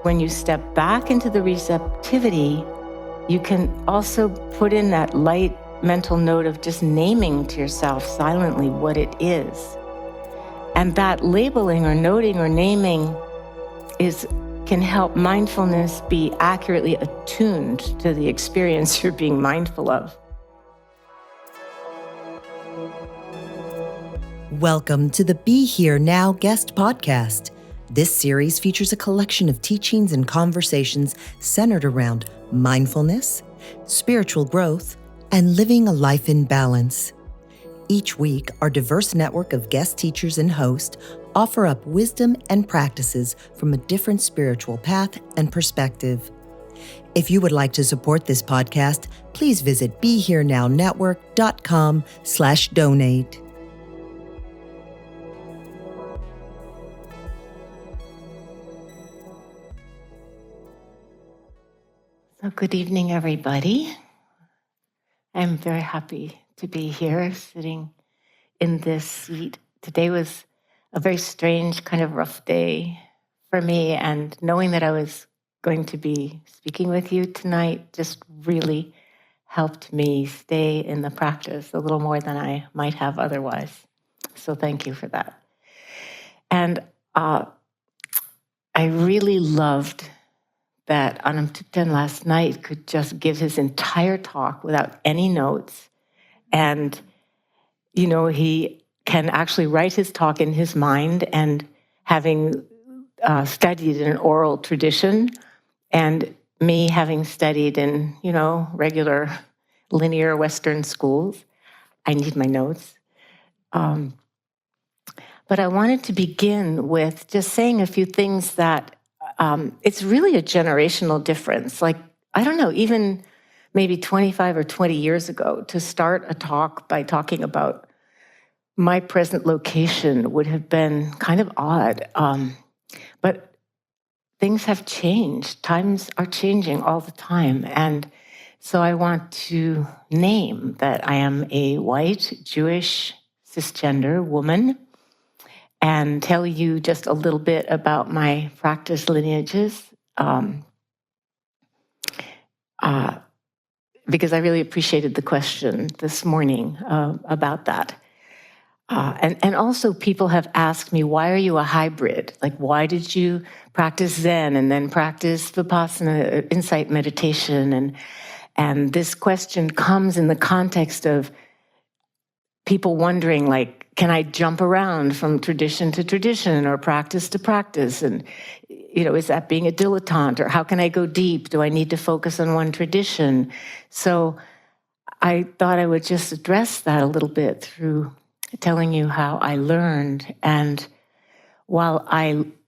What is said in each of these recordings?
when you step back into the receptivity, you can also put in that light mental note of just naming to yourself silently what it is. And that labeling or noting or naming can help mindfulness be accurately attuned to the experience you're being mindful of. Welcome to the Be Here Now guest podcast. This series features a collection of teachings and conversations centered around mindfulness, spiritual growth, and living a life in balance. Each week, our diverse network of guest teachers and hosts offer up wisdom and practices from a different spiritual path and perspective. If you would like to support this podcast, please visit BeHereNowNetwork.com/donate. So good evening, everybody. I'm very happy to be here, sitting in this seat. Today was a very strange, kind of rough day for me, and knowing that I was going to be speaking with you tonight just really helped me stay in the practice a little more than I might have otherwise. So thank you for that. And I really loved that Ajahn Thupten last night could just give his entire talk without any notes. And, he can actually write his talk in his mind, and having studied in an oral tradition, and me having studied in, regular linear Western schools, I need my notes. But I wanted to begin with just saying a few things that it's really a generational difference. Like, I don't know, even maybe 25 or 20 years ago, to start a talk by talking about my present location would have been kind of odd. But things have changed. Times are changing all the time. And so I want to name that I am a white, Jewish, cisgender woman, and tell you just a little bit about my practice lineages, because I really appreciated the question this morning about that. And also people have asked me, why are you a hybrid? Like, why did you practice Zen and then practice Vipassana, insight meditation? And this question comes in the context of people wondering, like, can I jump around from tradition to tradition or practice to practice? And, is that being a dilettante? Or how can I go deep? Do I need to focus on one tradition? So I thought I would just address that a little bit through telling you how I learned. And while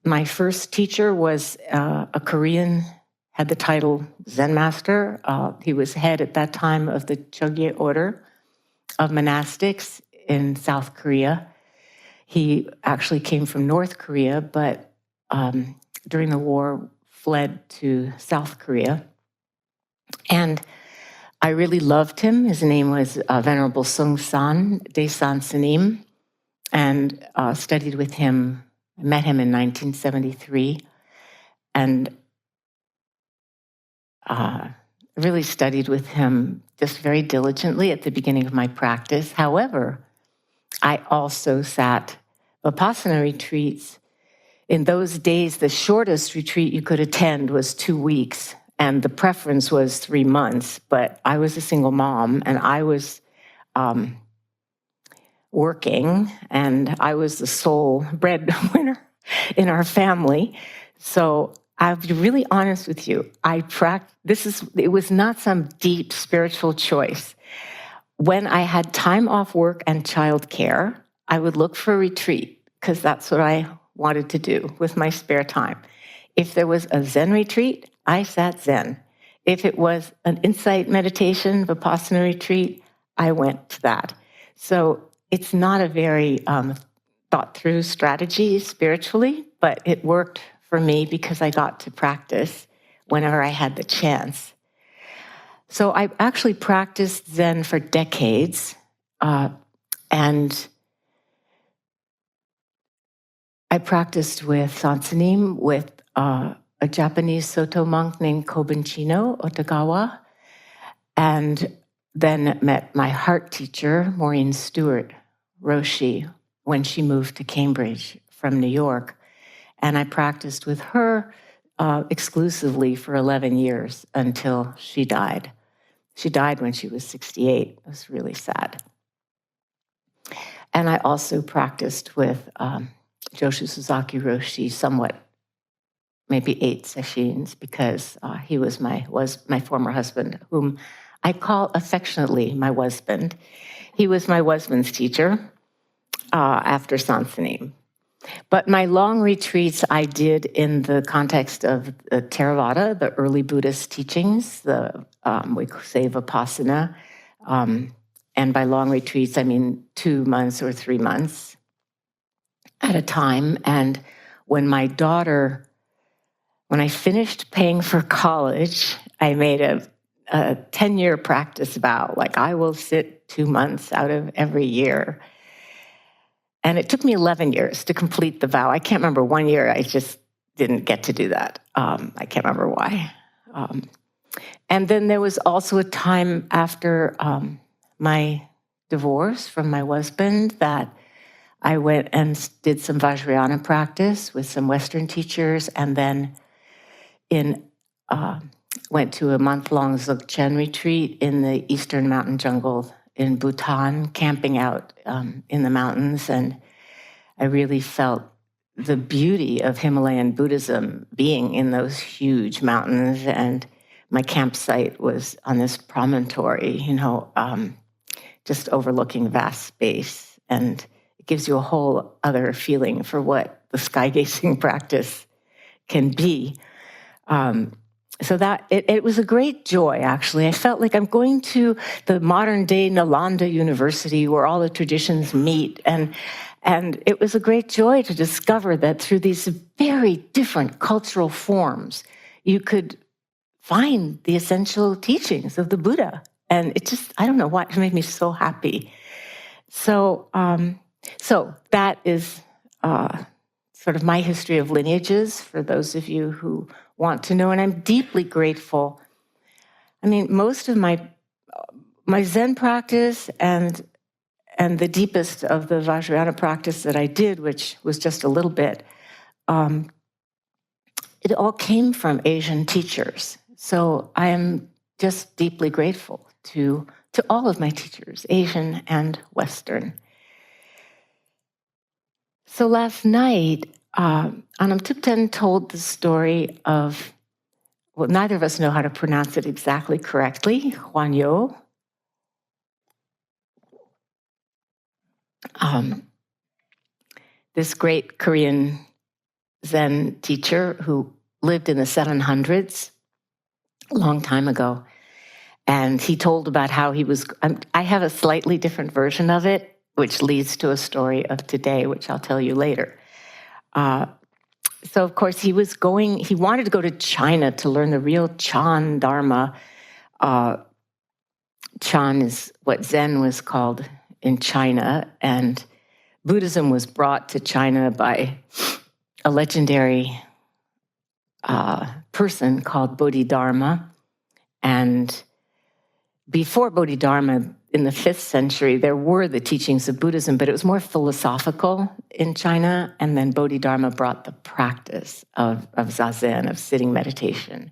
my first teacher was a Korean, had the title Zen Master. He was head at that time of the Chogye order of monastics in South Korea. He actually came from North Korea, but during the war fled to South Korea. And I really loved him. His name was Venerable Songsan Daesan Sanim, and studied with him. I met him in 1973, and really studied with him just very diligently at the beginning of my practice. However, I also sat Vipassana retreats. In those days, the shortest retreat you could attend was 2 weeks, and the preference was 3 months. But I was a single mom, and I was working, and I was the sole breadwinner in our family. So I'll be really honest with you. It was not some deep spiritual choice. When I had time off work and childcare, I would look for a retreat, because that's what I wanted to do with my spare time. If there was a Zen retreat, I sat Zen. If it was an insight meditation, Vipassana retreat, I went to that. So it's not a very thought-through strategy spiritually, but it worked for me because I got to practice whenever I had the chance. So I actually practiced Zen for decades, and I practiced with Sansanim, with a Japanese Soto monk named Kobenchino Otagawa, and then met my heart teacher, Maureen Stewart Roshi, when she moved to Cambridge from New York. And I practiced with her exclusively for 11 years until she died. She died when she was 68. It was really sad. And I also practiced with Joshu Suzaki Roshi somewhat, maybe 8 sessions, because he was my former husband, whom I call affectionately my husband. He was my husband's teacher after Sansanim. But my long retreats I did in the context of the Theravada, the early Buddhist teachings, we say Vipassana. And by long retreats, I mean 2 months or 3 months at a time. And when I finished paying for college, I made a 10-year practice vow, like I will sit 2 months out of every year. And it took me 11 years to complete the vow. I can't remember, 1 year I just didn't get to do that. I can't remember why. And then there was also a time after my divorce from my husband that I went and did some Vajrayana practice with some Western teachers, and then went to a month-long Dzogchen retreat in the eastern mountain jungle in Bhutan, camping out in the mountains. And I really felt the beauty of Himalayan Buddhism being in those huge mountains. And my campsite was on this promontory, just overlooking vast space. And it gives you a whole other feeling for what the sky-gazing practice can be. So that it was a great joy, actually. I felt like I'm going to the modern-day Nalanda University where all the traditions meet. And it was a great joy to discover that through these very different cultural forms, you could find the essential teachings of the Buddha. And it just, I don't know why, it made me so happy. So that is sort of my history of lineages for those of you who want to know. And I'm deeply grateful. I mean, most of my Zen practice and the deepest of the Vajrayana practice that I did, which was just a little bit, it all came from Asian teachers. So I am just deeply grateful to all of my teachers, Asian and Western. So last night, Anam Thupten told the story of, well, neither of us know how to pronounce it exactly correctly, Wonhyo. This great Korean Zen teacher who lived in the 700s, a long time ago. And he told about how he was, I have a slightly different version of it, which leads to a story of today, which I'll tell you later. So, of course, he wanted to go to China to learn the real Chan Dharma. Chan is what Zen was called in China, and Buddhism was brought to China by a legendary person called Bodhidharma. And before Bodhidharma, in the 5th century, there were the teachings of Buddhism, but it was more philosophical in China. And then Bodhidharma brought the practice of zazen, of sitting meditation,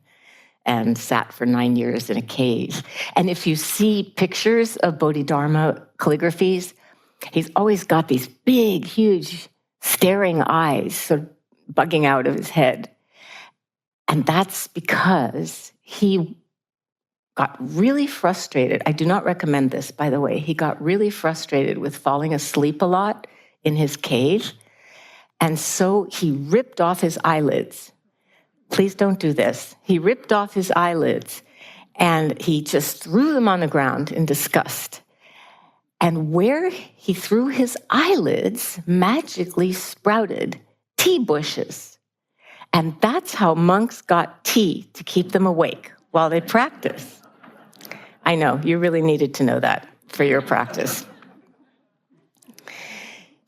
and sat for 9 years in a cave. And if you see pictures of Bodhidharma calligraphies, he's always got these big, huge, staring eyes sort of bugging out of his head. And that's because he got really frustrated. I do not recommend this, by the way. He got really frustrated with falling asleep a lot in his cave. And so he ripped off his eyelids. Please don't do this. He ripped off his eyelids and he just threw them on the ground in disgust. And where he threw his eyelids magically sprouted tea bushes. And that's how monks got tea to keep them awake while they practice. I know, you really needed to know that for your practice.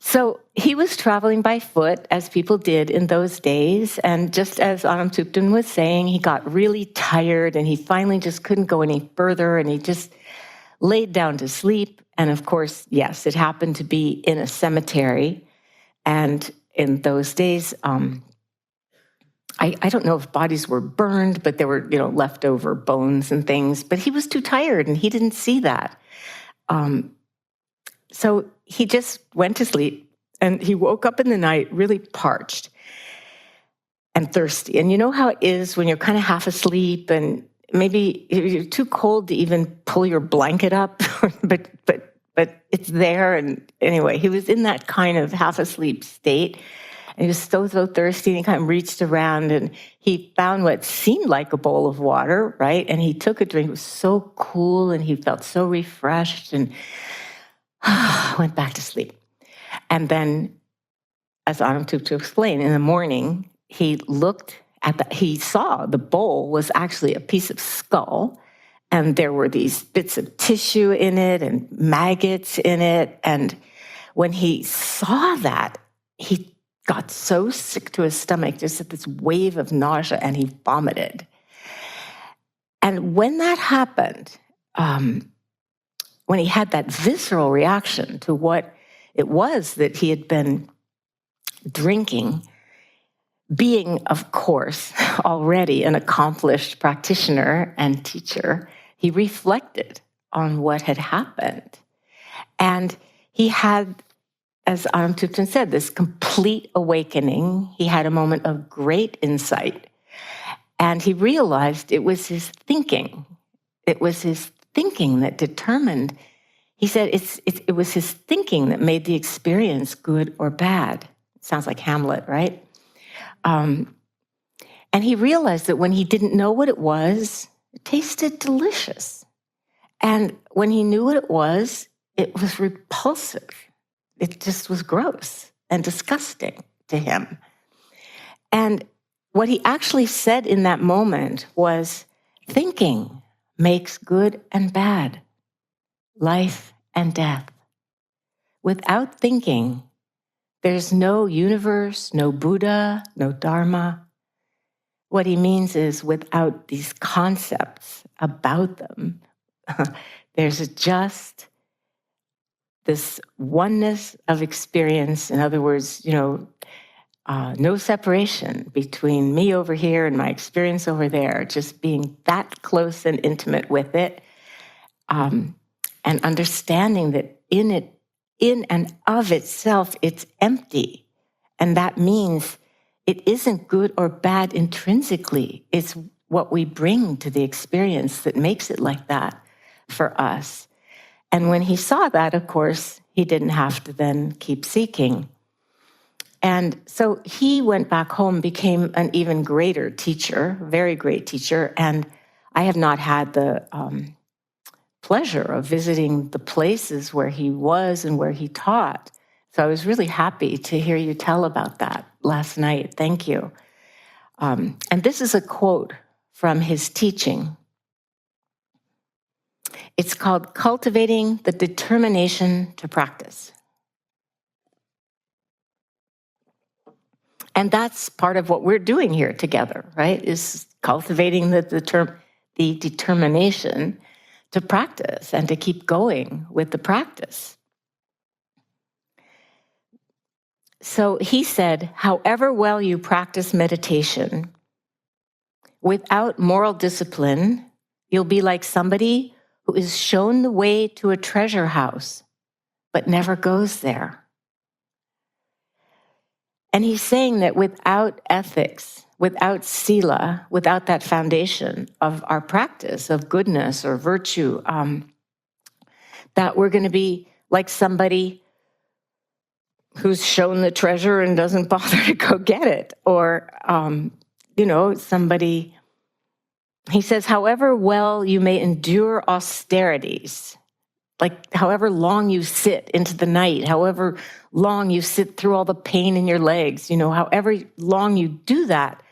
So he was traveling by foot, as people did in those days. And just as Ajahn Thupten was saying, he got really tired and he finally just couldn't go any further and he just laid down to sleep. And of course, yes, it happened to be in a cemetery. And in those days, I don't know if bodies were burned, but there were, leftover bones and things. But he was too tired and he didn't see that. So he just went to sleep and he woke up in the night really parched and thirsty. And you know how it is when you're kind of half asleep and maybe you're too cold to even pull your blanket up, but it's there. And anyway, he was in that kind of half asleep state. And he was so thirsty, and he kind of reached around and he found what seemed like a bowl of water, right? And he took a drink. It was so cool and he felt so refreshed and went back to sleep. And then, as Ajahn Thupten explained, in the morning, he saw the bowl was actually a piece of skull, and there were these bits of tissue in it and maggots in it. And when he saw that, he got so sick to his stomach, just at this wave of nausea, and he vomited. And when that happened, when he had that visceral reaction to what it was that he had been drinking, being, of course, already an accomplished practitioner and teacher, he reflected on what had happened. And he had, as Ajahn Thupten said, this complete awakening. He had a moment of great insight. And he realized it was his thinking. It was his thinking that determined, he said, it was his thinking that made the experience good or bad. It sounds like Hamlet, right? And he realized that when he didn't know what it was, it tasted delicious. And when he knew what it was repulsive. It just was gross and disgusting to him. And what he actually said in that moment was, thinking makes good and bad, life and death. Without thinking, there's no universe, no Buddha, no Dharma. What he means is without these concepts about them, there's just this oneness of experience. In other words, no separation between me over here and my experience over there, just being that close and intimate with it, and understanding that in and of itself, it's empty. And that means it isn't good or bad intrinsically. It's what we bring to the experience that makes it like that for us. And when he saw that, of course, he didn't have to then keep seeking. And so he went back home, became an even greater teacher, very great teacher. And I have not had the pleasure of visiting the places where he was and where he taught. So I was really happy to hear you tell about that last night. Thank you. And this is a quote from his teaching. It's called Cultivating the Determination to Practice. And that's part of what we're doing here together, right? Is cultivating the determination to practice and to keep going with the practice. So he said, however well you practice meditation, without moral discipline, you'll be like somebody who is shown the way to a treasure house, but never goes there. And he's saying that without ethics, without sila, without that foundation of our practice of goodness or virtue, that we're going to be like somebody who's shown the treasure and doesn't bother to go get it. Or, somebody, he says, however well you may endure austerities, like however long you sit into the night, however long you sit through all the pain in your legs, however long you do that,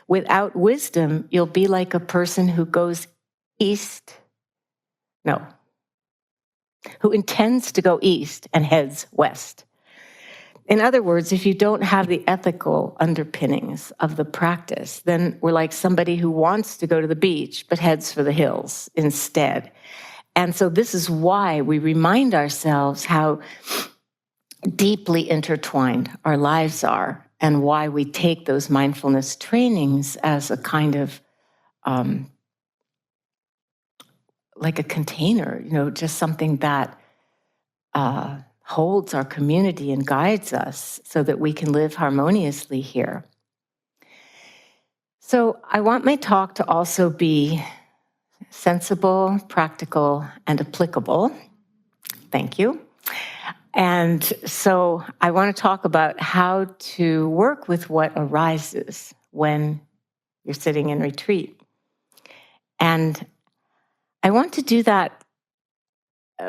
without wisdom, you'll be like a person who goes who intends to go east and heads west. In other words, if you don't have the ethical underpinnings of the practice, then we're like somebody who wants to go to the beach but heads for the hills instead. And so this is why we remind ourselves how deeply intertwined our lives are, and why we take those mindfulness trainings as a kind of like a container, just something that holds our community and guides us so that we can live harmoniously here. So I want my talk to also be sensible, practical, and applicable. Thank you. And so I want to talk about how to work with what arises when you're sitting in retreat. And I want to do that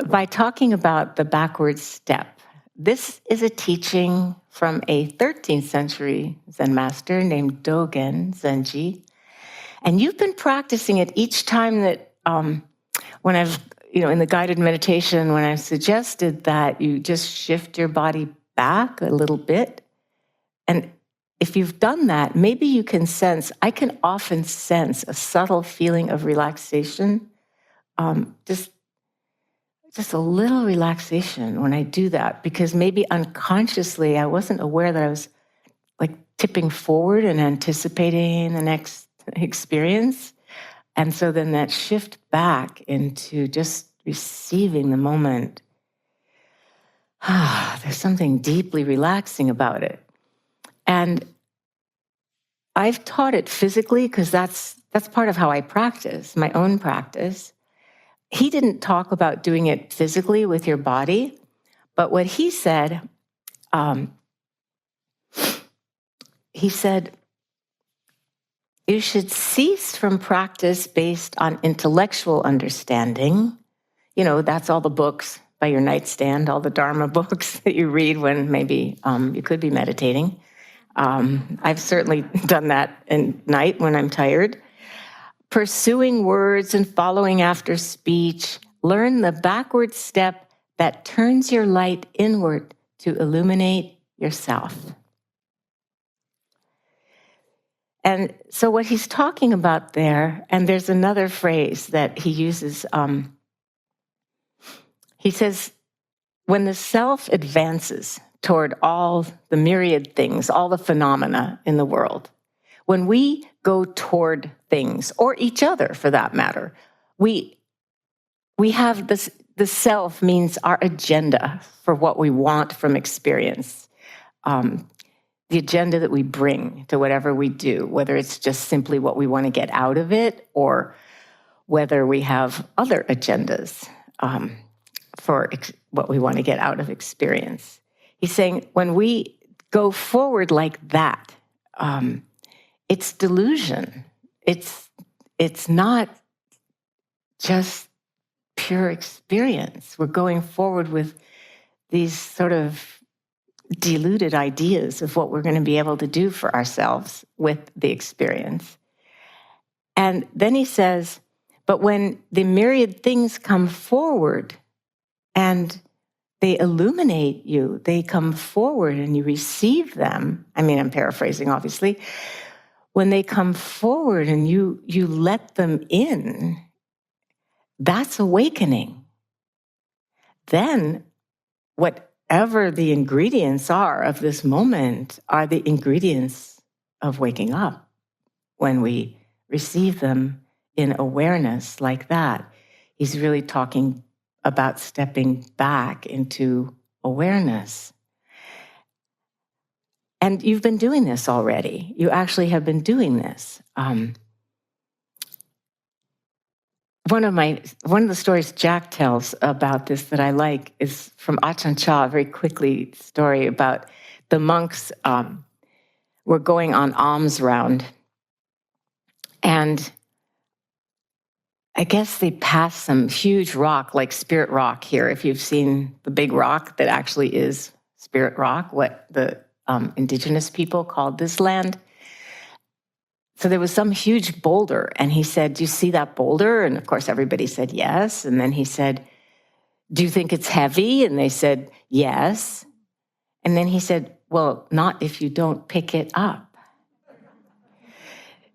by talking about the backward step. This is a teaching from a 13th century Zen master named Dōgen, Zenji. And you've been practicing it each time that, when I've, in the guided meditation, when I've suggested that you just shift your body back a little bit. And if you've done that, maybe you can sense, I can often sense a subtle feeling of relaxation, just a little relaxation when I do that, because maybe unconsciously I wasn't aware that I was like tipping forward and anticipating the next experience. And so then that shift back into just receiving the moment, there's something deeply relaxing about it. And I've taught it physically because that's part of how I practice, my own practice. He didn't talk about doing it physically with your body, but what he said, you should cease from practice based on intellectual understanding. That's all the books by your nightstand, all the Dharma books that you read when maybe you could be meditating. I've certainly done that at night when I'm tired. Pursuing words and following after speech, learn the backward step that turns your light inward to illuminate yourself. And so what he's talking about there, and there's another phrase that he uses, he says, when the self advances toward all the myriad things, all the phenomena in the world, when we go toward things, or each other for that matter, we have this, the self means our agenda for what we want from experience, the agenda that we bring to whatever we do, whether it's just simply what we want to get out of it, or whether we have other agendas for what we want to get out of experience. He's saying when we go forward like that, it's delusion. It's not just pure experience. We're going forward with these sort of deluded ideas of what we're going to be able to do for ourselves with the experience. And then he says, but when the myriad things come forward and they illuminate you, they come forward and you receive them. I mean, I'm paraphrasing, obviously. When they come forward and you let them in, that's awakening. Then whatever the ingredients are of this moment are the ingredients of waking up when we receive them in awareness like that. He's really talking about stepping back into awareness. And you've been doing this already. You actually have been doing this. One of the stories Jack tells about this that I like is from Ajahn Chah, a very quickly story about the monks were going on alms round. And I guess they passed some huge rock, like Spirit Rock here, if you've seen the big rock that actually is Spirit Rock, what the indigenous people called this land. So there was some huge boulder, and he said, do you see that boulder? And of course, everybody said yes. And then he said, do you think it's heavy? And they said, yes. And then he said, Well, not if you don't pick it up.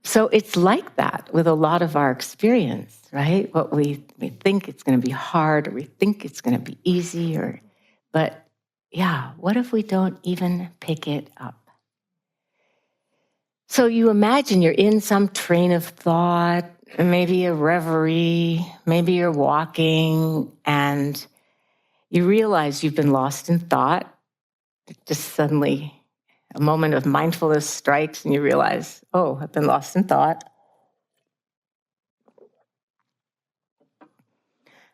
So it's like that with a lot of our experience, right? What we think it's going to be hard, or we think it's going to be easy, but yeah, what if we don't even pick it up? So you imagine you're in some train of thought, maybe a reverie, maybe you're walking, and you realize you've been lost in thought. Just suddenly a moment of mindfulness strikes and you realize, oh, I've been lost in thought.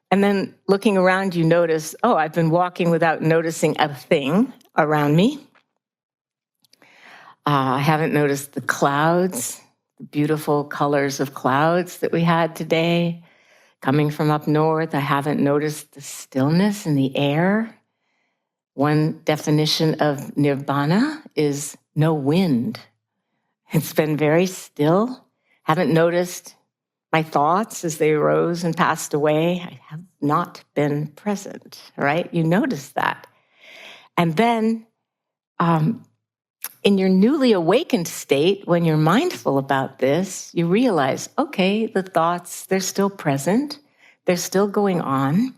And then looking around, you notice, oh, I've been walking without noticing a thing around me. I haven't noticed the clouds, the beautiful colors of clouds that we had today. Coming from up north, I haven't noticed the stillness in the air. One definition of nirvana is no wind. It's been very still. Haven't noticed my thoughts as they arose and passed away. I have not been present, right? You notice that. And then in your newly awakened state, when you're mindful about this, you realize, okay, the thoughts, they're still present. They're still going on.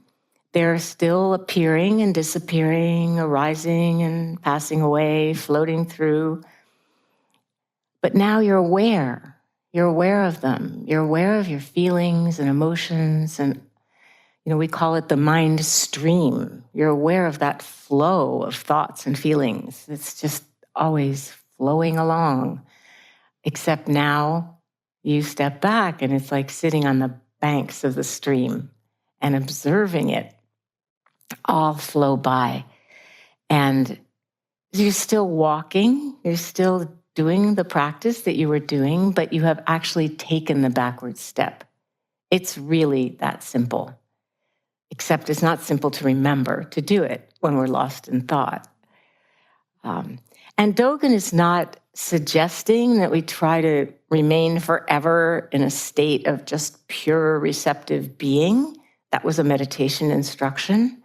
They're still appearing and disappearing, arising and passing away, floating through. But now you're aware. You're aware of them. You're aware of your feelings and emotions. And, we call it the mind stream. You're aware of that flow of thoughts and feelings. It's just always flowing along. Except now you step back and it's like sitting on the banks of the stream and observing it all flow by. And you're still walking, you're still doing the practice that you were doing, but you have actually taken the backward step. It's really that simple. Except it's not simple to remember to do it when we're lost in thought. And Dōgen is not suggesting that we try to remain forever in a state of just pure receptive being. That was a meditation instruction.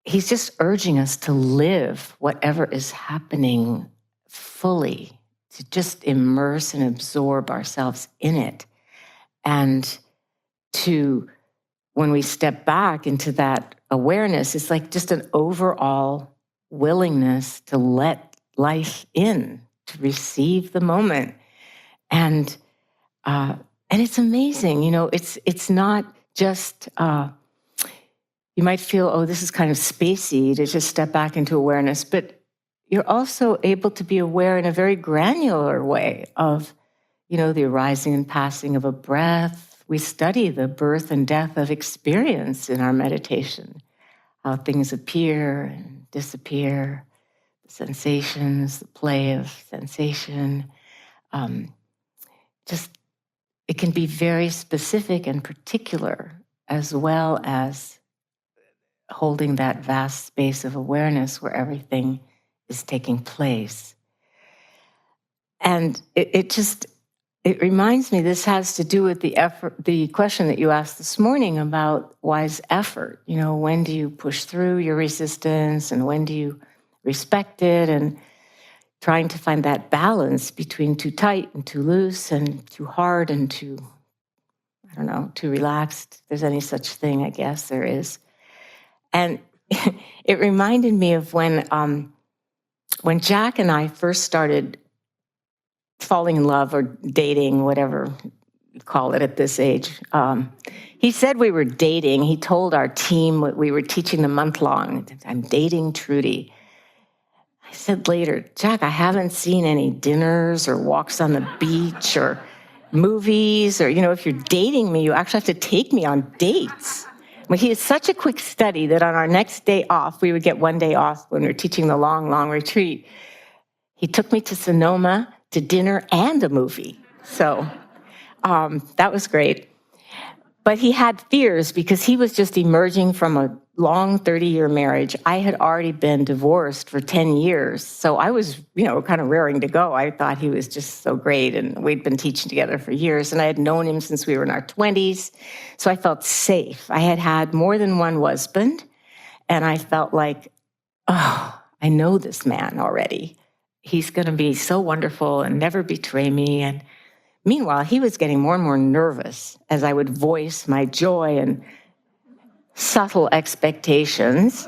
He's just urging us to live whatever is happening fully, to just immerse and absorb ourselves in it. And to, when we step back into that awareness, it's like just an overall willingness to let life in, to receive the moment. And it's amazing, it's not just, you might feel, oh, this is kind of spacey to just step back into awareness, but you're also able to be aware in a very granular way of, the arising and passing of a breath. We study the birth and death of experience in our meditation, how things appear and disappear, the sensations, the play of sensation. It can be very specific and particular, as well as holding that vast space of awareness where everything is taking place. And it reminds me, this has to do with the effort, the question that you asked this morning about wise effort. When do you push through your resistance and when do you respect it? And trying to find that balance between too tight and too loose and too hard and too relaxed. If there's any such thing, I guess there is. And it reminded me of when Jack and I first started falling in love or dating, whatever you call it at this age. He said we were dating. He told our team, we were teaching the month-long, I'm dating Trudy. I said later, Jack, I haven't seen any dinners or walks on the beach or movies or, if you're dating me, you actually have to take me on dates. Well, he is such a quick study that on our next day off, we would get one day off when we were teaching the long, long retreat. He took me to Sonoma to dinner and a movie. So that was great. But he had fears because he was just emerging from a long 30-year marriage. I had already been divorced for 10 years. So I was, kind of raring to go. I thought he was just so great. And we'd been teaching together for years. And I had known him since we were in our 20s. So I felt safe. I had had more than one husband. And I felt like oh, I know this man already. He's going to be so wonderful and never betray me. And meanwhile, he was getting more and more nervous as I would voice my joy and subtle expectations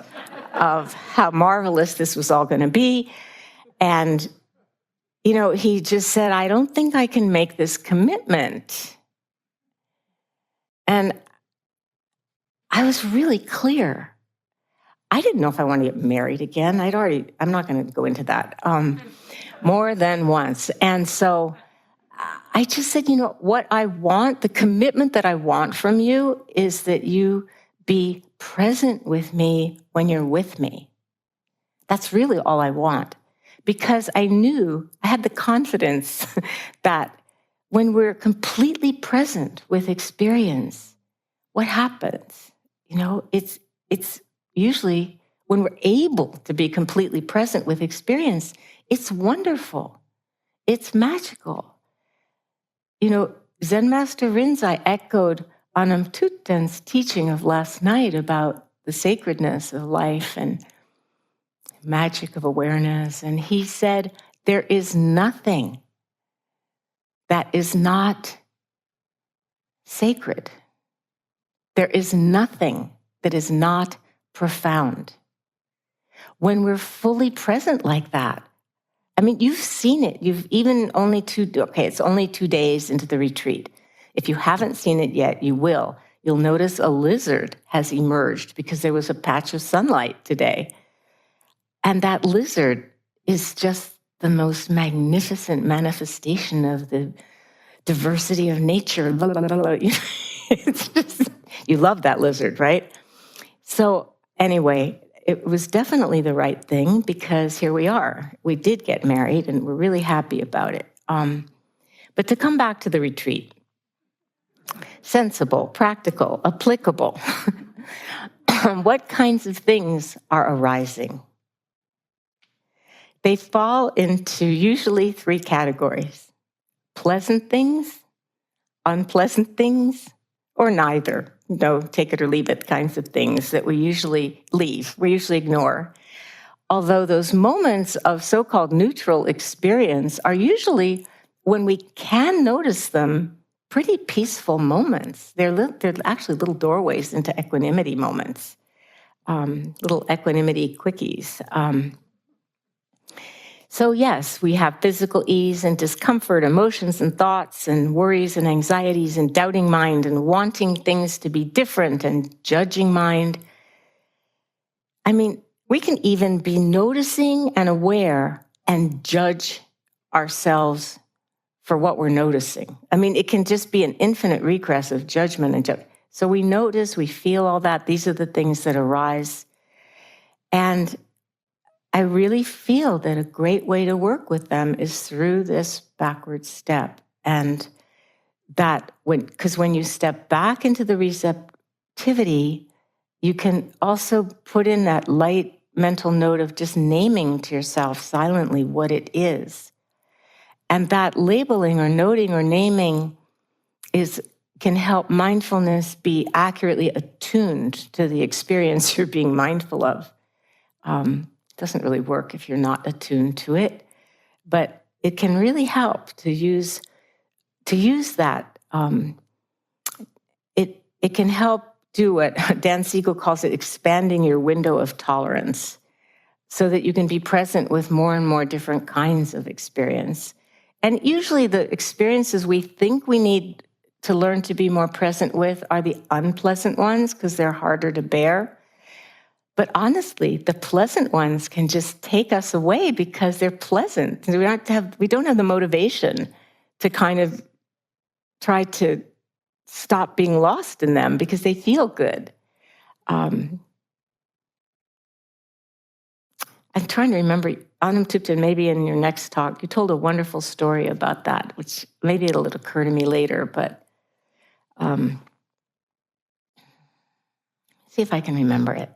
of how marvelous this was all going to be. And, he just said, I don't think I can make this commitment. And I was really clear. I didn't know if I wanted to get married again. I'm not going to go into that, more than once. And so I just said, what I want, the commitment that I want from you is that you be present with me when you're with me. That's really all I want. Because I knew, I had the confidence that when we're completely present with experience, what happens? It's usually when we're able to be completely present with experience, it's wonderful. It's magical. Zen Master Rinzai echoed Anam Tutten's teaching of last night about the sacredness of life and magic of awareness. And he said, there is nothing that is not sacred. There is nothing that is not profound. When we're fully present like that, you've seen it. You've even it's only 2 days into the retreat. If you haven't seen it yet, you will. You'll notice a lizard has emerged because there was a patch of sunlight today. And that lizard is just the most magnificent manifestation of the diversity of nature. It's just, you love that lizard, right? So anyway, it was definitely the right thing because here we are. We did get married and we're really happy about it. But to come back to the retreat, sensible, practical, applicable. What kinds of things are arising? They fall into usually 3 categories: pleasant things, unpleasant things, or neither. Take it or leave it kinds of things that we usually ignore. Although those moments of so-called neutral experience are usually, when we can notice them, pretty peaceful moments. They're actually little doorways into equanimity moments, little equanimity quickies. So yes, we have physical ease and discomfort, emotions and thoughts and worries and anxieties and doubting mind and wanting things to be different and judging mind. We can even be noticing and aware and judge ourselves for what we're noticing. It can just be an infinite regress of judgment and judgment. So we notice, we feel all that. These are the things that arise. And I really feel that a great way to work with them is through this backward step. And that because when you step back into the receptivity, you can also put in that light mental note of just naming to yourself silently what it is. And that labeling or noting or naming can help mindfulness be accurately attuned to the experience you're being mindful of. Doesn't really work if you're not attuned to it, but it can really help to use that. It can help do what Dan Siegel calls it, expanding your window of tolerance, so that you can be present with more and more different kinds of experience. And usually the experiences we think we need to learn to be more present with are the unpleasant ones because they're harder to bear. But honestly, the pleasant ones can just take us away because they're pleasant. We don't have the motivation to kind of try to stop being lost in them because they feel good. I'm trying to remember, Anam Thupten, maybe in your next talk, you told a wonderful story about that, which maybe it'll occur to me later, but see if I can remember it.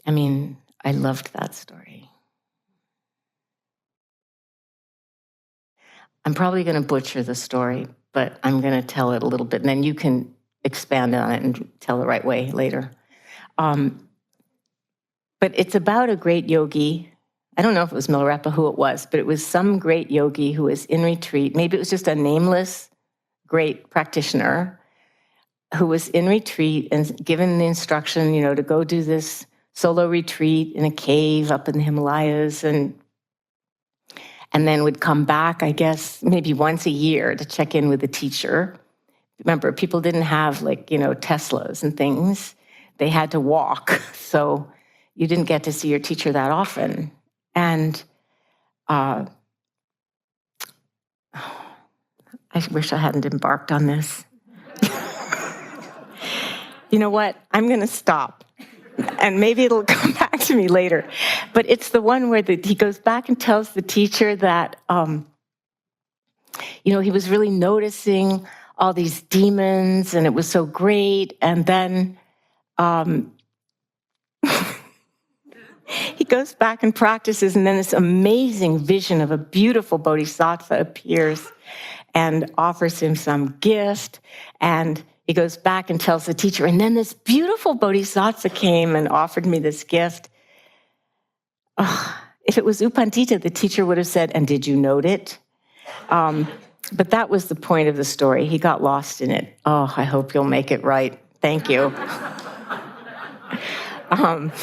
I loved that story. I'm probably going to butcher the story, but I'm going to tell it a little bit, and then you can expand on it and tell the right way later. But it's about a great yogi. I don't know if it was Milarepa, who it was, but it was some great yogi who was in retreat. Maybe it was just a nameless great practitioner who was in retreat and given the instruction, to go do this solo retreat in a cave up in the Himalayas, and then would come back, I guess, maybe once a year to check in with the teacher. Remember, people didn't have Teslas and things. They had to walk, so you didn't get to see your teacher that often. And I wish I hadn't embarked on this. You know what? I'm going to stop, and maybe it'll come back to me later. But it's the one where he goes back and tells the teacher that, he was really noticing all these demons, and it was so great. And then he goes back and practices, and then this amazing vision of a beautiful bodhisattva appears and offers him some gift. And he goes back and tells the teacher, and then this beautiful bodhisattva came and offered me this gift. Oh, if it was U Pandita, the teacher would have said, and did you note it? But that was the point of the story. He got lost in it. Oh, I hope you'll make it right. Thank you. I'm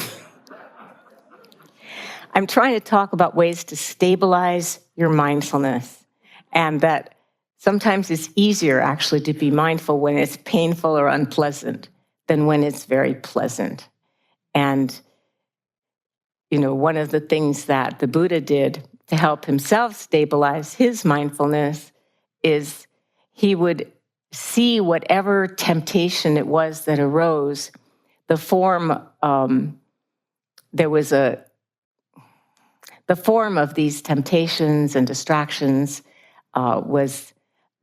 trying to talk about ways to stabilize your mindfulness, and that sometimes it's easier actually to be mindful when it's painful or unpleasant than when it's very pleasant. And, one of the things that the Buddha did to help himself stabilize his mindfulness is he would see whatever temptation it was that arose. The form of these temptations and distractions was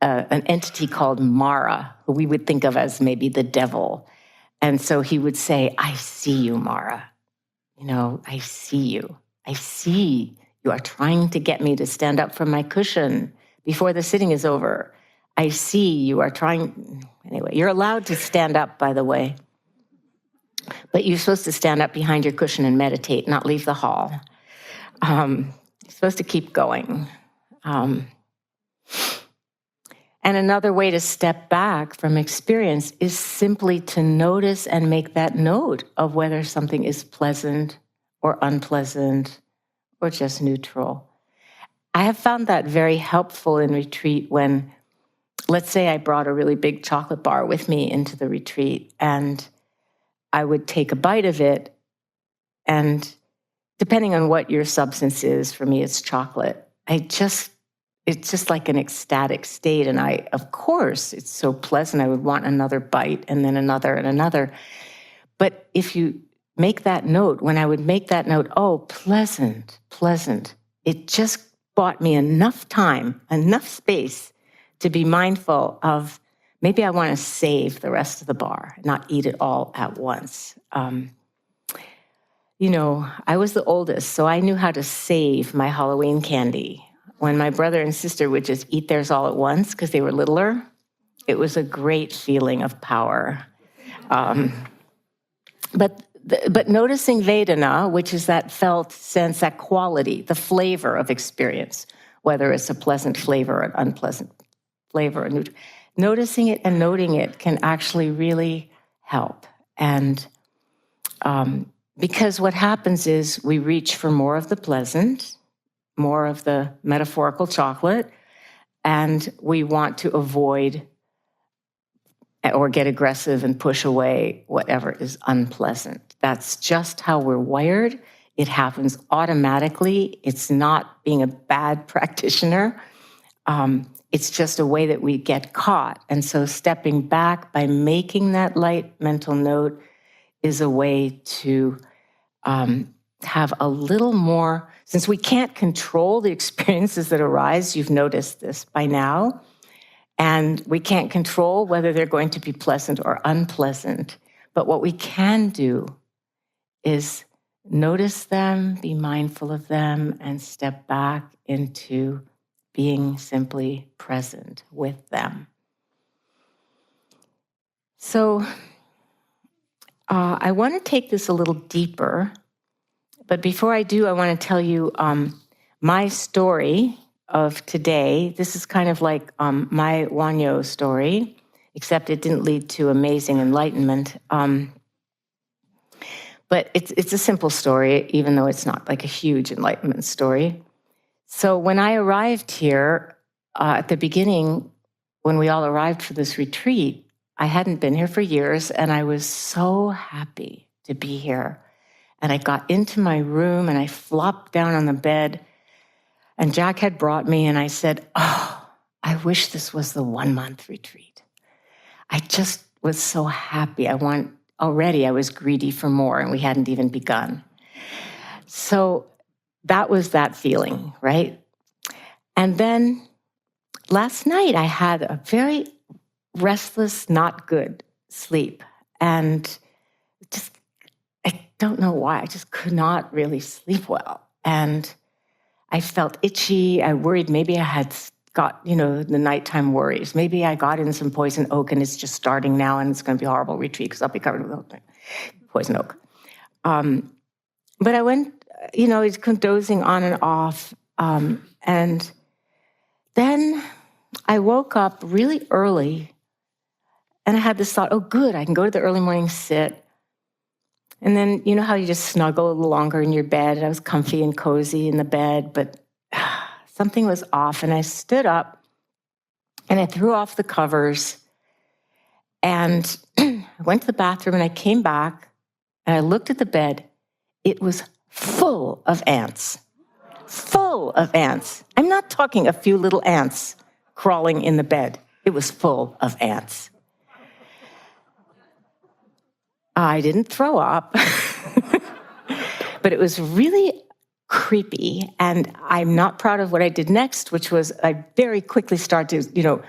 an entity called Mara, who we would think of as maybe the devil. And so he would say, I see you, Mara. I see you. I see you are trying to get me to stand up from my cushion before the sitting is over. I see you are trying. Anyway, you're allowed to stand up, by the way. But you're supposed to stand up behind your cushion and meditate, not leave the hall. You're supposed to keep going. And another way to step back from experience is simply to notice and make that note of whether something is pleasant or unpleasant or just neutral. I have found that very helpful in retreat when, let's say I brought a really big chocolate bar with me into the retreat, and I would take a bite of it, and depending on what your substance is, for me it's chocolate, it's just like an ecstatic state. And of course, it's so pleasant. I would want another bite and then another and another. But if you make that note, when I would make that note, oh, pleasant, it just bought me enough time, enough space to be mindful of maybe I want to save the rest of the bar, not eat it all at once. I was the oldest, so I knew how to save my Halloween candy. When my brother and sister would just eat theirs all at once because they were littler, it was a great feeling of power. But noticing Vedana, which is that felt sense, that quality, the flavor of experience, whether it's a pleasant flavor or an unpleasant flavor, noticing it and noting it can actually really help. And because what happens is we reach for more of the pleasant, more of the metaphorical chocolate, and we want to avoid or get aggressive and push away whatever is unpleasant. That's just how we're wired. It happens automatically. It's not being a bad practitioner. It's just a way that we get caught. And so stepping back by making that light mental note is a way to have a little more, since we can't control the experiences that arise, you've noticed this by now, and we can't control whether they're going to be pleasant or unpleasant. But what we can do is notice them, be mindful of them, and step back into being simply present with them. So I want to take this a little deeper But before I do, I want to tell you my story of today. This is kind of like my Wonhyo story, except it didn't lead to amazing enlightenment. But it's a simple story, even though it's not like a huge enlightenment story. So when I arrived here at the beginning, when we all arrived for this retreat, I hadn't been here for years, and I was so happy to be here. And I got into my room, and I flopped down on the bed, and Jack had brought me, and I said, oh, I wish this was the 1-month retreat. I just was so happy. Already I was greedy for more, and we hadn't even begun. So that was that feeling, right? And then last night I had a very restless, not good sleep. And just, I don't know why, I just could not really sleep well. And I felt itchy. I worried maybe I had got, the nighttime worries. Maybe I got in some poison oak and it's just starting now and it's going to be a horrible retreat because I'll be covered with poison oak. But I went, it's dozing on and off. And then I woke up really early and I had this thought, oh, good, I can go to the early morning sit. And then, you know how you just snuggle a little longer in your bed? And I was comfy and cozy in the bed, but something was off. And I stood up and I threw off the covers and I went to the bathroom and I came back and I looked at the bed. It was full of ants. Full of ants. I'm not talking a few little ants crawling in the bed. It was full of ants. I didn't throw up, but it was really creepy. And I'm not proud of what I did next, which was I very quickly started to,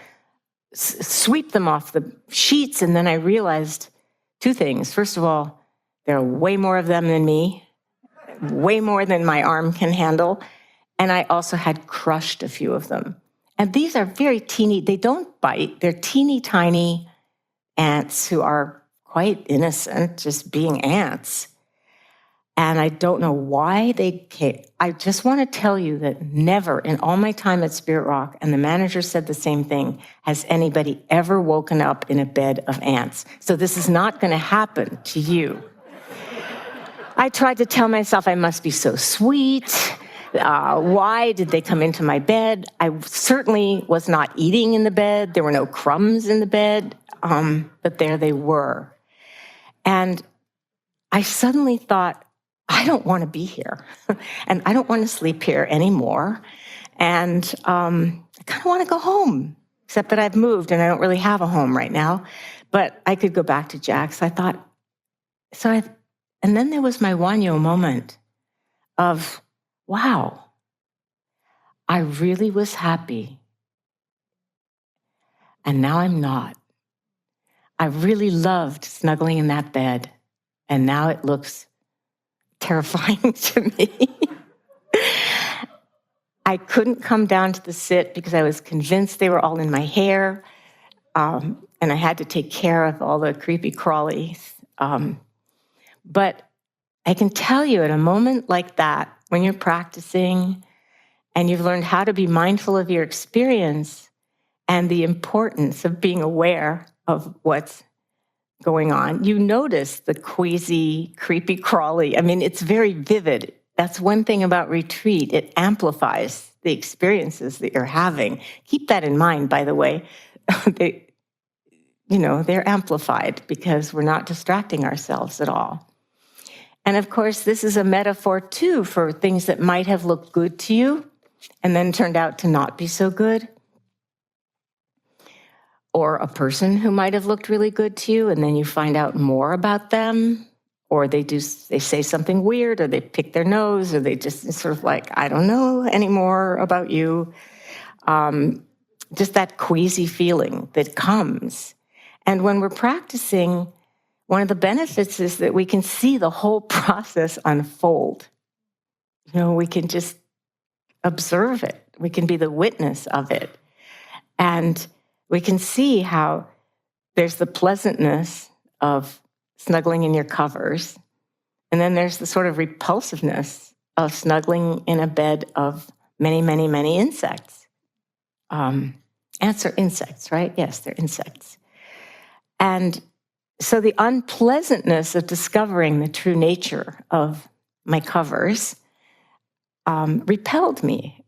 sweep them off the sheets. And then I realized two things. First of all, there are way more of them than me, way more than my arm can handle. And I also had crushed a few of them. And these are very teeny, they don't bite. They're teeny tiny ants who are quite innocent, just being ants. And I don't know why they came. I just want to tell you that never in all my time at Spirit Rock, and the manager said the same thing, has anybody ever woken up in a bed of ants. So this is not going to happen to you. I tried to tell myself I must be so sweet. Why did they come into my bed? I certainly was not eating in the bed. There were no crumbs in the bed, but there they were. And I suddenly thought, I don't want to be here. And I don't want to sleep here anymore. And I kind of want to go home, except that I've moved and I don't really have a home right now. But I could go back to Jack's. I thought, and then there was my Wonhyo moment of, wow, I really was happy. And now I'm not. I really loved snuggling in that bed, and now it looks terrifying to me. I couldn't come down to the sit because I was convinced they were all in my hair, and I had to take care of all the creepy crawlies. But I can tell you at a moment like that, when you're practicing and you've learned how to be mindful of your experience and the importance of being aware of what's going on, you notice the queasy, creepy, crawly. I mean, it's very vivid. That's one thing about retreat. It amplifies the experiences that you're having. Keep that in mind, by the way. They're amplified because we're not distracting ourselves at all. And of course, this is a metaphor too for things that might have looked good to you and then turned out to not be so good. Or a person who might have looked really good to you, and then you find out more about them, or they say something weird, or they pick their nose, or they just sort of like, I don't know anymore about you. Just that queasy feeling that comes. And when we're practicing, one of the benefits is that we can see the whole process unfold. We can just observe it. We can be the witness of it. And we can see how there's the pleasantness of snuggling in your covers. And then there's the sort of repulsiveness of snuggling in a bed of many, many, many insects. Ants are insects, right? Yes, they're insects. And so the unpleasantness of discovering the true nature of my covers repelled me.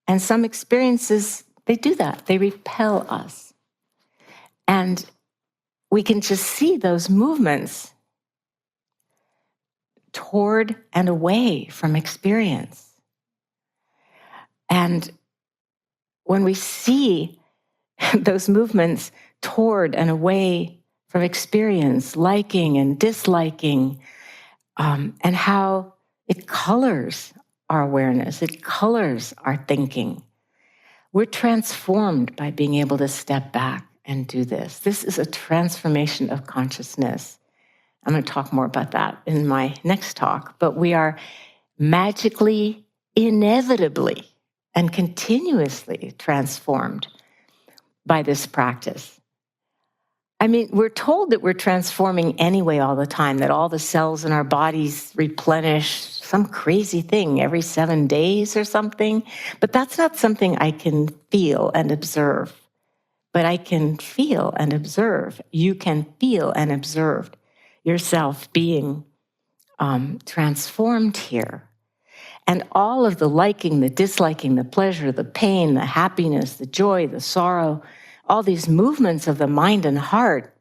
And some experiences, they do that. They repel us. And we can just see those movements toward and away from experience. And when we see those movements toward and away from experience, liking and disliking, and how it colors our awareness, it colors our thinking, we're transformed by being able to step back and do this. This is a transformation of consciousness. I'm going to talk more about that in my next talk, but we are magically, inevitably, and continuously transformed by this practice. I mean, we're told that we're transforming anyway all the time, that all the cells in our bodies replenish some crazy thing every 7 days or something, but that's not something I can feel and observe. But I can feel and observe. You can feel and observe yourself being transformed here. And all of the liking, the disliking, the pleasure, the pain, the happiness, the joy, the sorrow, all these movements of the mind and heart,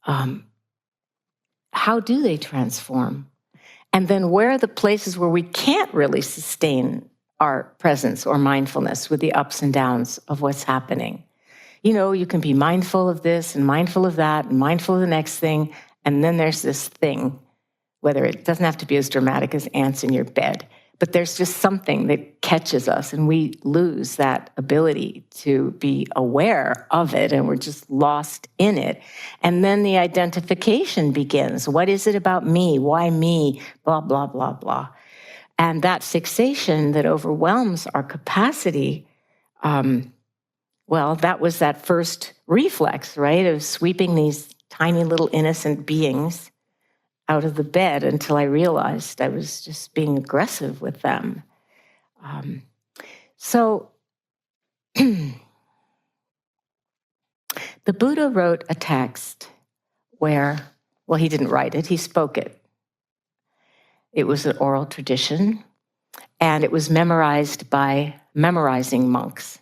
how do they transform? And then where are the places where we can't really sustain our presence or mindfulness with the ups and downs of what's happening? You know, you can be mindful of this and mindful of that and mindful of the next thing, and then there's this thing, whether it doesn't have to be as dramatic as ants in your bed, but there's just something that catches us and we lose that ability to be aware of it and we're just lost in it. And then the identification begins. What is it about me? Why me? Blah, blah, blah, blah. And that fixation that overwhelms our capacity, well, that was that first reflex, right, of sweeping these tiny little innocent beings out of the bed until I realized I was just being aggressive with them. So the Buddha wrote a text where, well, he didn't write it, he spoke it. It was an oral tradition, and it was memorized by memorizing monks.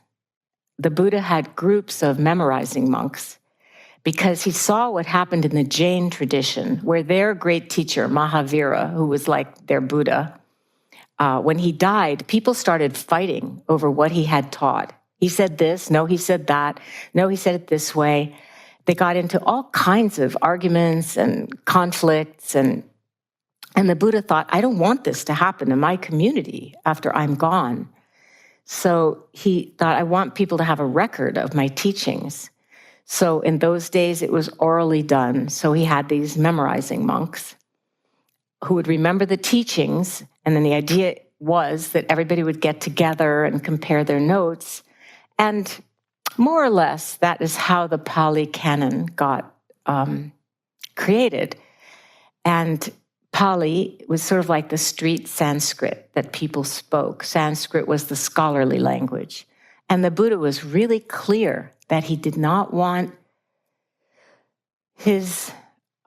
The Buddha had groups of memorizing monks because he saw what happened in the Jain tradition, where their great teacher, Mahavira, who was like their Buddha, when he died, people started fighting over what he had taught. He said this, no, he said that, no, he said it this way. They got into all kinds of arguments and conflicts, and the Buddha thought, I don't want this to happen in my community after I'm gone. So he thought, I want people to have a record of my teachings. So in those days, it was orally done. So he had these memorizing monks who would remember the teachings. And then the idea was that everybody would get together and compare their notes. And more or less, that is how the Pali Canon got created. And Pali was sort of like the street Sanskrit that people spoke. Sanskrit was the scholarly language. And the Buddha was really clear that he did not want his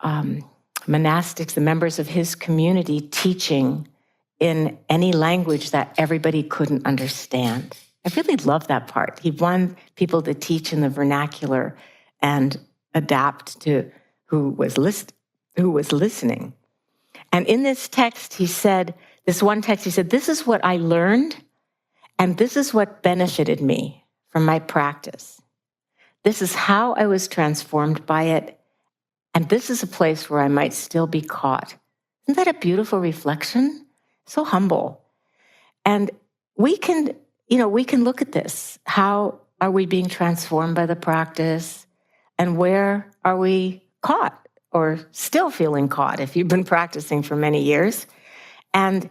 monastics, the members of his community, teaching in any language that everybody couldn't understand. I really love that part. He wanted people to teach in the vernacular and adapt to who was listening. And in this text, he said, this is what I learned, and this is what benefited me from my practice. This is how I was transformed by it, and this is a place where I might still be caught. Isn't that a beautiful reflection? So humble. And we can look at this. How are we being transformed by the practice? And where are we caught or still feeling caught if you've been practicing for many years? And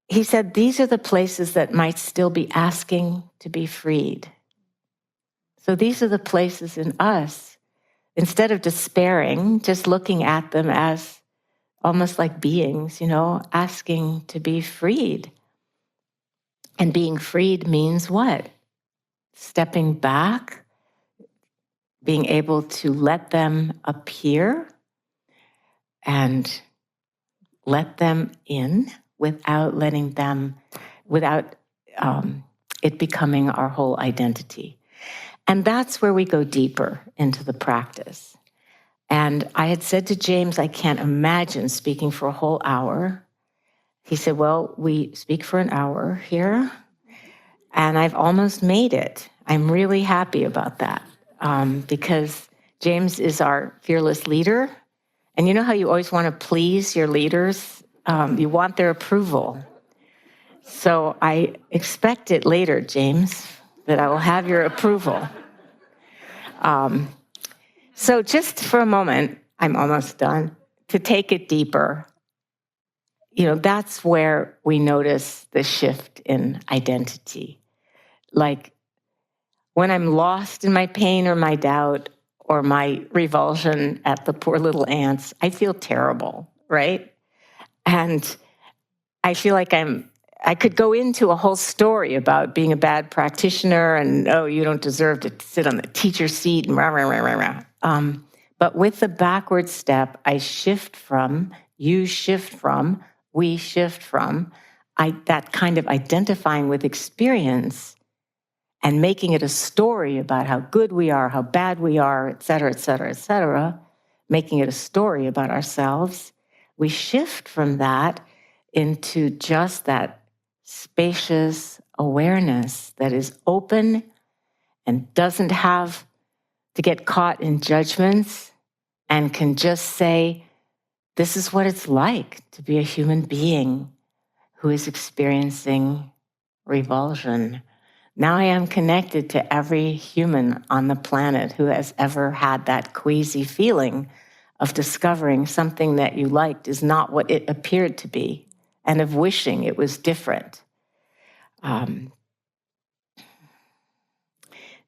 he said, these are the places that might still be asking to be freed. So these are the places in us instead of despairing, just looking at them as almost like beings, asking to be freed. And being freed means what? Stepping back, being able to let them appear and let them in without it becoming our whole identity. And that's where we go deeper into the practice. And I had said to James, I can't imagine speaking for a whole hour. He said, well, we speak for an hour here, and I've almost made it. I'm really happy about that because James is our fearless leader. And you know how you always want to please your leaders? You want their approval. So I expect it later, James, that I will have your approval. So just for a moment, I'm almost done, to take it deeper, that's where we notice the shift in identity. Like when I'm lost in my pain or my doubt or my revulsion at the poor little ants, I feel terrible, right? And I feel like I could go into a whole story about being a bad practitioner and, oh, you don't deserve to sit on the teacher's seat and rah, rah, rah, rah, rah. But with the backward step, I shift from, you shift from, we shift from, that kind of identifying with experience and making it a story about how good we are, how bad we are, et cetera, et cetera, et cetera, making it a story about ourselves. We shift from that into just that spacious awareness that is open and doesn't have to get caught in judgments and can just say, this is what it's like to be a human being who is experiencing revulsion. Now I am connected to every human on the planet who has ever had that queasy feeling of discovering something that you liked is not what it appeared to be, and of wishing it was different.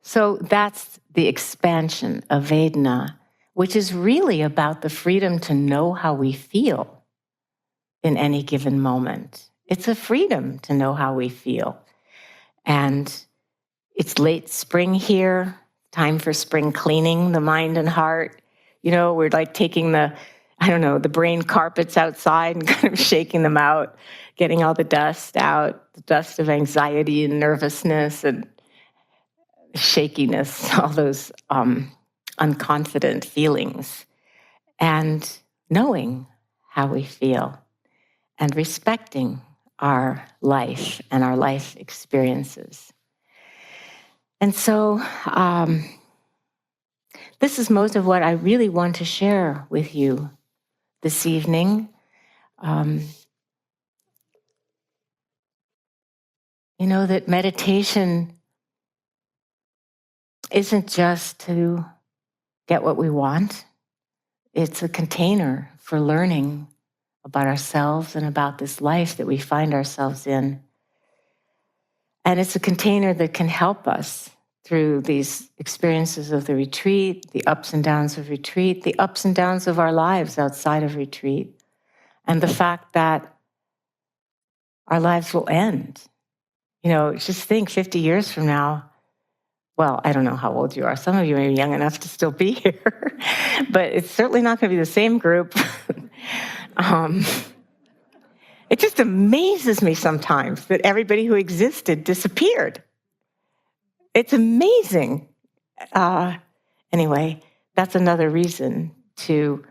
So that's the expansion of Vedana, which is really about the freedom to know how we feel in any given moment. It's a freedom to know how we feel. And it's late spring here, time for spring cleaning, the mind and heart. We're like taking the brain carpets outside and kind of shaking them out, getting all the dust out, the dust of anxiety and nervousness and shakiness, all those unconfident feelings, and knowing how we feel and respecting our life and our life experiences. And so this is most of what I really want to share with you this evening. That meditation isn't just to get what we want. It's a container for learning about ourselves and about this life that we find ourselves in. And it's a container that can help us through these experiences of the retreat, the ups and downs of retreat, the ups and downs of our lives outside of retreat, and the fact that our lives will end. Just think 50 years from now, well, I don't know how old you are. Some of you may be young enough to still be here, but it's certainly not going to be the same group. It just amazes me sometimes that everybody who existed disappeared. It's amazing. Anyway, that's another reason to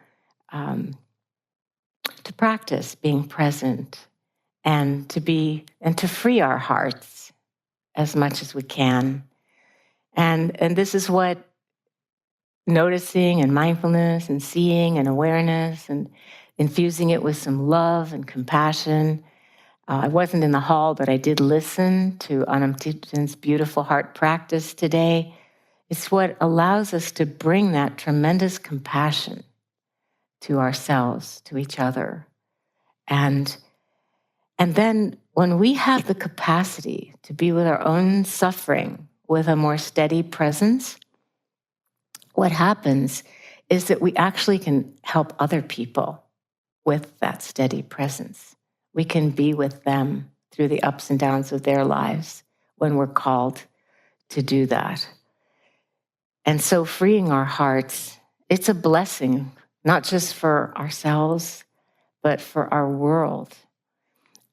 practice being present and to free our hearts as much as we can. And this is what noticing and mindfulness and seeing and awareness and infusing it with some love and compassion. I wasn't in the hall, but I did listen to Anam Thupten's beautiful heart practice today. It's what allows us to bring that tremendous compassion to ourselves, to each other. And then when we have the capacity to be with our own suffering with a more steady presence, what happens is that we actually can help other people with that steady presence. We can be with them through the ups and downs of their lives when we're called to do that. And so freeing our hearts, it's a blessing, not just for ourselves, but for our world.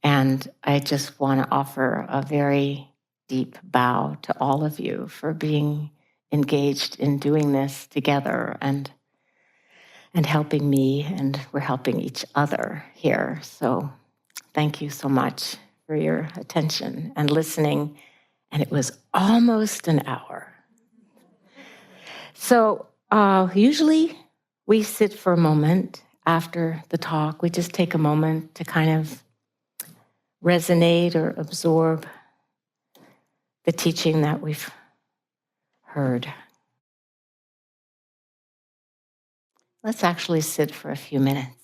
And I just want to offer a very deep bow to all of you for being engaged in doing this together and helping me, and we're helping each other here. So thank you so much for your attention and listening. And it was almost an hour. So usually we sit for a moment after the talk. We just take a moment to kind of resonate or absorb the teaching that we've heard. Let's actually sit for a few minutes.